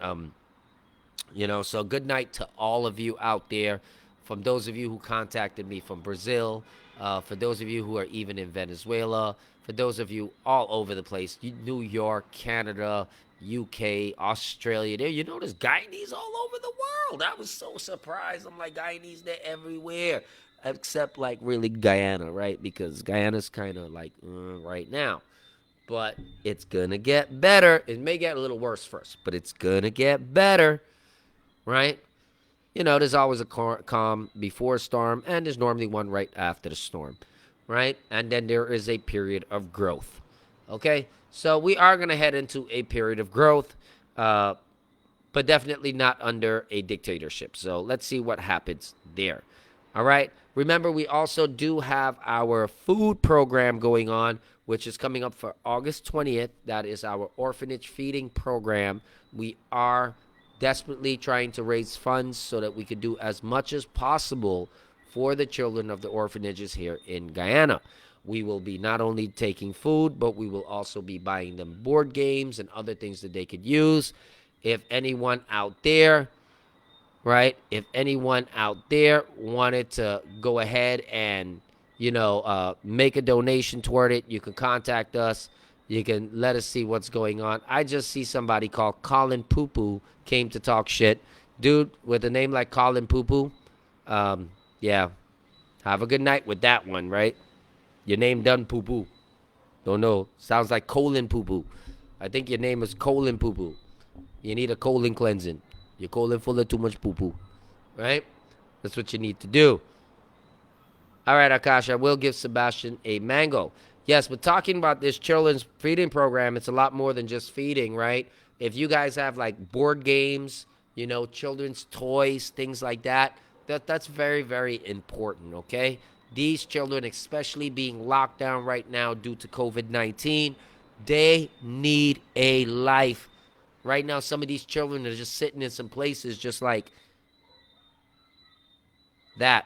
So good night to all of you out there. From those of you who contacted me from Brazil, for those of you who are even in Venezuela, for those of you all over the place, New York, Canada, UK, Australia, there's Guyanese all over the world. I was so surprised. I'm like, Guyanese, they're everywhere, except like really Guyana, right? Because Guyana's kind of like right now. But it's going to get better. It may get a little worse first, but it's going to get better, right? There's always a calm before a storm, and there's normally one right after the storm, right? And then there is a period of growth, okay? So we are going to head into a period of growth, but definitely not under a dictatorship. So let's see what happens there, all right? Remember, we also do have our food program going on, which is coming up for August 20th. That is our orphanage feeding program. We are desperately trying to raise funds so that we could do as much as possible for the children of the orphanages here in Guyana. We will be not only taking food, but we will also be buying them board games and other things that they could use. If anyone out there, right, if anyone out there wanted to go ahead and, make a donation toward it, you can contact us. You can let us see what's going on. I just see somebody called Colin Poo Poo came to talk shit. Dude, with a name like Colin Poo Poo, yeah, have a good night with that one, right? Your name done Poo Poo. Don't know. Sounds like colon Poo Poo. I think your name is Colon Poo Poo. You need a colon cleansing. Your colon full of too much poo poo, right? That's what you need to do. All right, Akash, I will give Sebastian a mango. Yes, but talking about this children's feeding program, it's a lot more than just feeding, right? If you guys have like board games, children's toys, things like that, that's very, very important, okay? These children, especially being locked down right now due to COVID-19, they need a life. Right now, some of these children are just sitting in some places just like that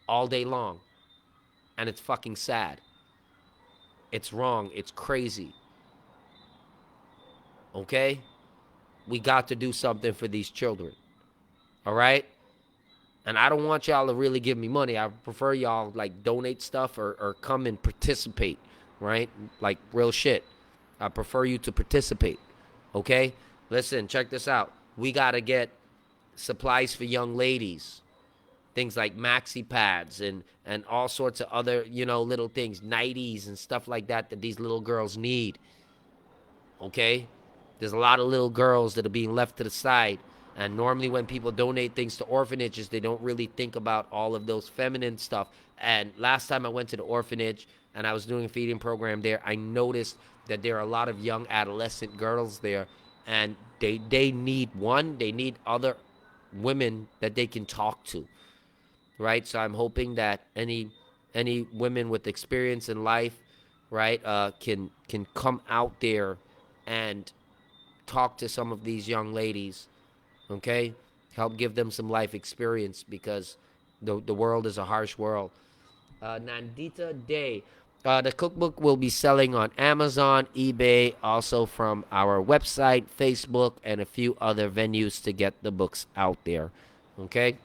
all day long. And it's fucking sad. It's wrong. It's crazy. Okay? We got to do something for these children. All right? And I don't want y'all to really give me money. I prefer y'all like donate stuff or come and participate. Right? Like real shit. I prefer you to participate. Okay? Listen, check this out. We got to get supplies for young ladies. things like maxi pads and all sorts of other, little things, nighties and stuff like that these little girls need. Okay? There's a lot of little girls that are being left to the side. And normally, when people donate things to orphanages, they don't really think about all of those feminine stuff. And last time I went to the orphanage and I was doing a feeding program there, I noticed that there are a lot of young adolescent girls there. And they need other women that they can talk to, right? So I'm hoping that any women with experience in life, right, can come out there and talk to some of these young ladies, okay? Help give them some life experience because the world is a harsh world. Nandita Day. The cookbook will be selling on Amazon, eBay, also from our website, Facebook, and a few other venues to get the books out there. Okay?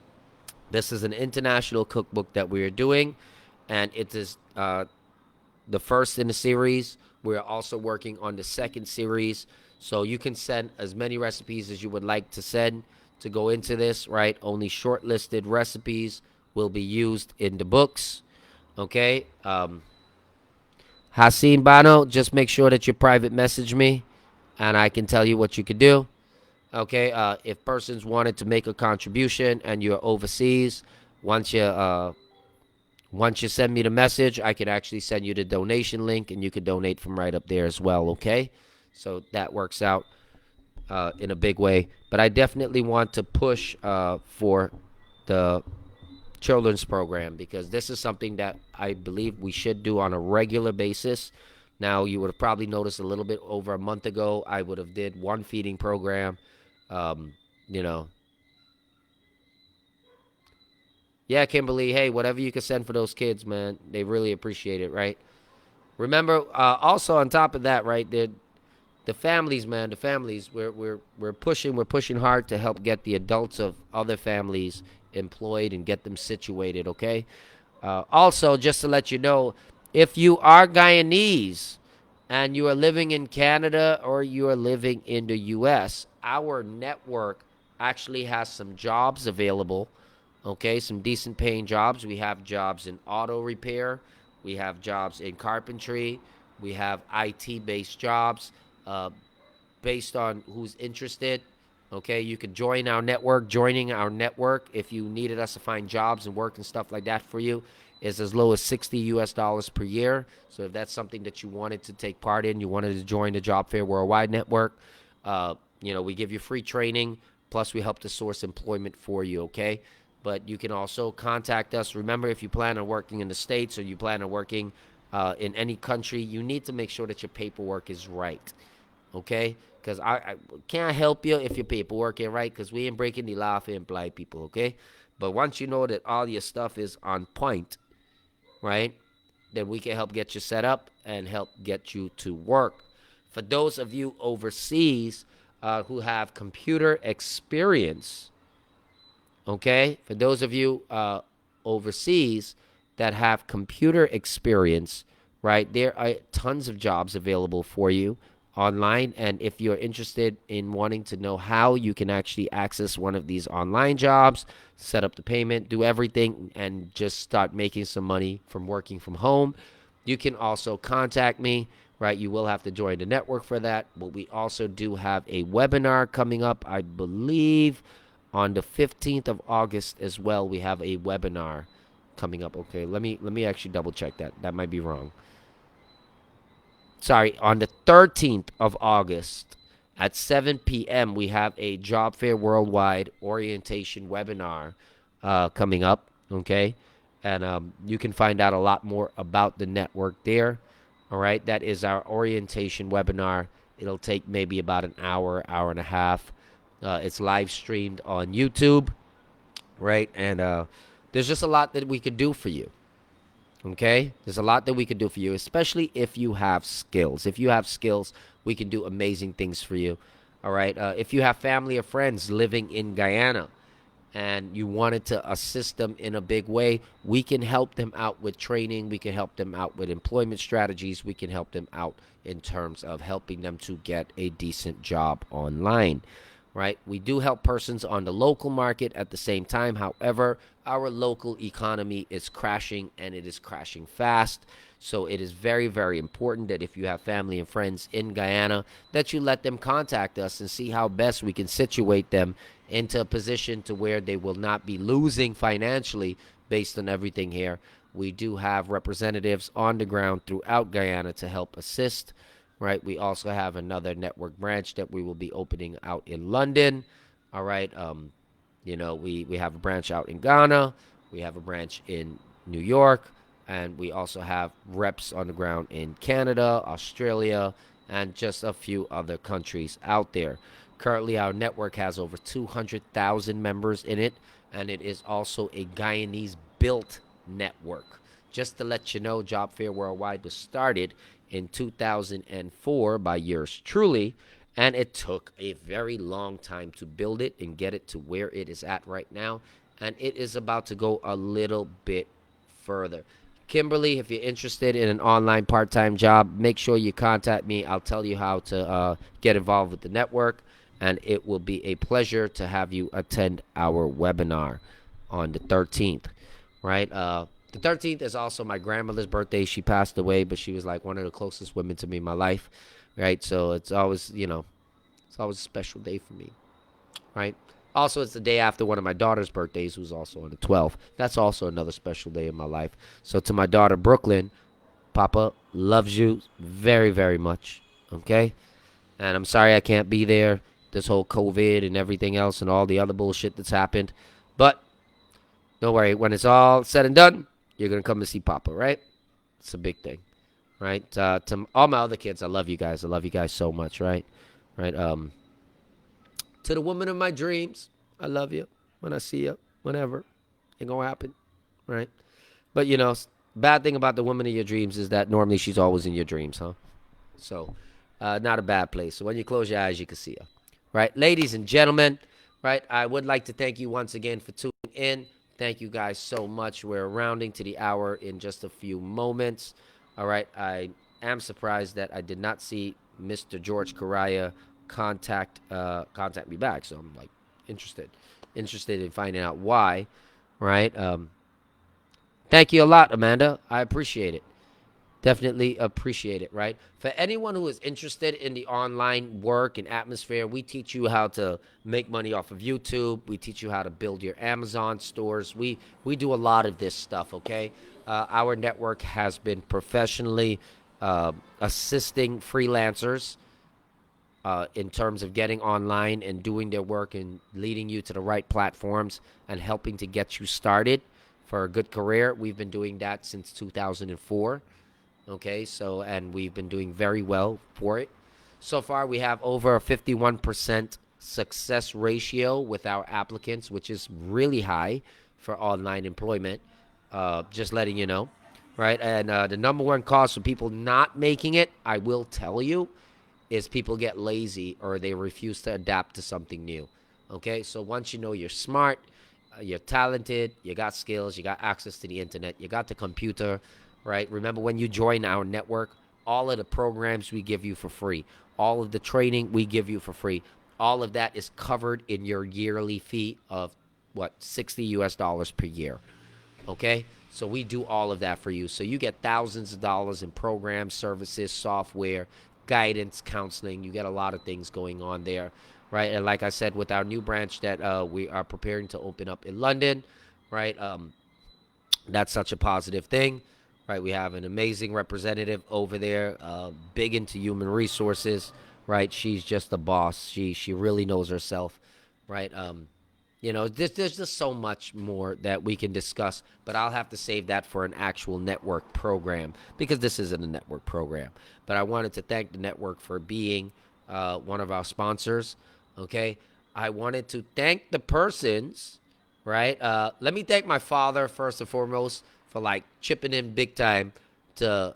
This is an international cookbook that we are doing, and it is the first in the series. We're also working on the second series. So you can send as many recipes as you would like to send to go into this, right? Only shortlisted recipes will be used in the books. Okay? Hasim Bano, just make sure that you private message me and I can tell you what you could do. Okay? If persons wanted to make a contribution and you're overseas, once you send me the message, I could actually send you the donation link and you could donate from right up there as well, okay? So that works out in a big way. But I definitely want to push for the children's program because this is something that I believe we should do on a regular basis. Now, you would have probably noticed a little bit over a month ago, I would have did one feeding program, um, you know. Yeah, Kimberly, hey, whatever you can send for those kids, man, they really appreciate it, right? Remember, also on top of that, right, the families, man, the families, we're pushing hard to help get the adults of other families employed and get them situated, okay? Also, just to let you know, if you are Guyanese and you are living in Canada or you are living in the U.S., our network actually has some jobs available, okay? Some decent paying jobs. We have jobs in auto repair, we have jobs in carpentry, we have IT based jobs. Uh, Based on who's interested. Okay, you could join our network. Joining our network, if you needed us to find jobs and work and stuff like that for you, is as low as $60 per year. So if that's something that you wanted to take part in, you wanted to join the Job Fair Worldwide Network, we give you free training. Plus, we help to source employment for you. Okay, but you can also contact us. Remember, if you plan on working in the States or you plan on working in any country, you need to make sure that your paperwork is right. Okay? Because I can't help you if your paperwork ain't right, because we ain't breaking the law for employed people, okay? But once you know that all your stuff is on point, right, then we can help get you set up and help get you to work. For those of you overseas who have computer experience, okay, for those of you overseas that have computer experience, right, there are tons of jobs available for you online. And if you're interested in wanting to know how you can actually access one of these online jobs, set up the payment, do everything, and just start making some money from working from home, you can also contact me, right? You will have to join the network for that. But we also do have a webinar coming up, I believe, on the 15th of August as well. We have a webinar coming up. Okay, let me actually double check that. That might be wrong. Sorry, on the 13th of August at 7 p.m., we have a Job Fair Worldwide orientation webinar coming up, okay? And you can find out a lot more about the network there, all right? That is our orientation webinar. It'll take maybe about an hour, hour and a half. It's live streamed on YouTube, right? And there's just a lot that we could do for you. Okay, there's a lot that we can do for you, especially if you have skills. If you have skills, we can do amazing things for you. All right, if you have family or friends living in Guyana and you wanted to assist them in a big way, we can help them out with training. We can help them out with employment strategies. We can help them out in terms of helping them to get a decent job online. right? We do help persons on the local market at the same time. However, our local economy is crashing, and it is crashing fast. So it is very, very important that if you have family and friends in Guyana, that you let them contact us and see how best we can situate them into a position to where they will not be losing financially based on everything here. We do have representatives on the ground throughout Guyana to help assist, right? We also have another network branch that we will be opening out in London. All right. We have a branch out in Ghana. We have a branch in New York. And we also have reps on the ground in Canada, Australia, and just a few other countries out there. Currently, our network has over 200,000 members in it, and it is also a Guyanese built network. Just to let you know, Job Fair Worldwide was started in 2004 by yours truly, and it took a very long time to build it and get it to where it is at right now, and it is about to go a little bit further. Kimberly, if you're interested in an online part-time job, make sure you contact me. I'll tell you how to get involved with the network, and it will be a pleasure to have you attend our webinar on the 13th, right? The 13th is also my grandmother's birthday. She passed away, but she was like one of the closest women to me in my life, right? So it's always, it's always a special day for me, right? Also, it's the day after one of my daughter's birthdays, who's also on the 12th. That's also another special day in my life. So to my daughter, Brooklyn, Papa loves you very, very much, okay? And I'm sorry I can't be there, this whole COVID and everything else and all the other bullshit that's happened. But don't worry, when it's all said and done, you're going to come and see Papa, right? It's a big thing, right? To all my other kids, I love you guys. I love you guys so much, right? Right? To the woman of my dreams, I love you. When I see you, whenever, it gonna happen, right? But bad thing about the woman of your dreams is that normally she's always in your dreams, huh? So, not a bad place. So when you close your eyes, you can see her, right? Ladies and gentlemen, right? I would like to thank you once again for tuning in. Thank you guys so much. We're rounding to the hour in just a few moments. All right. I am surprised that I did not see Mr. George Correa contact me back. So I'm like interested in finding out why. Right. Thank you a lot, Amanda. I appreciate it. Definitely appreciate it, right? For anyone who is interested in the online work and atmosphere, we teach you how to make money off of YouTube. We teach you how to build your Amazon stores. We do a lot of this stuff, okay? Our network has been professionally assisting freelancers in terms of getting online and doing their work and leading you to the right platforms and helping to get you started for a good career. We've been doing that since 2004. Okay, so, and we've been doing very well for it. So far, we have over a 51% success ratio with our applicants, which is really high for online employment. Just letting you know, right? And the number one cause for people not making it, I will tell you, is people get lazy or they refuse to adapt to something new. Okay, so once you know you're smart, you're talented, you got skills, you got access to the internet, you got the computer, right? Remember, when you join our network, all of the programs we give you for free, all of the training we give you for free, all of that is covered in your yearly fee of what, 60 US dollars per year. Okay, so we do all of that for you, so you get thousands of dollars in programs, services, software, guidance, counseling. You get a lot of things going on there, right? And like I said, with our new branch that we are preparing to open up in London, right? That's such a positive thing, right? We have an amazing representative over there, big into human resources, right? She's just the boss. She really knows herself, right? There's just so much more that we can discuss, but I'll have to save that for an actual network program because this isn't a network program. But I wanted to thank the network for being one of our sponsors. Okay, I wanted to thank the persons, right? Let me thank my father first and foremost for like chipping in big time to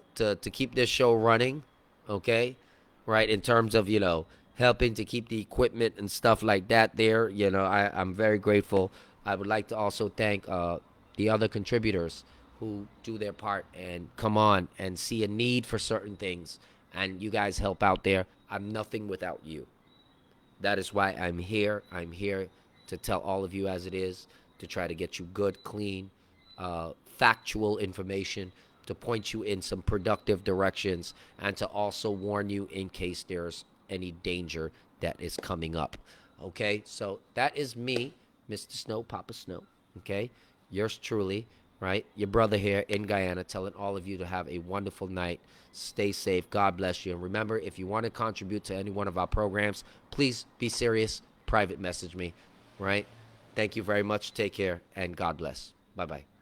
keep this show running. Okay, right? In terms of helping to keep the equipment and stuff like that there. I'm very grateful. I would like to also thank the other contributors who do their part and come on and see a need for certain things. And you guys help out there. I'm nothing without you. That is why I'm here. I'm here to tell all of you as it is, to try to get you good, clean, factual information, to point you in some productive directions, and to also warn you in case there's any danger that is coming up. Okay, so that is me, Mr. Snow, Papa Snow. Okay, yours truly, right? Your brother here in Guyana, telling all of you to have a wonderful night. Stay safe. God bless you. And remember, if you want to contribute to any one of our programs, please be serious. Private message me, right? Thank you very much. Take care and God bless. Bye bye.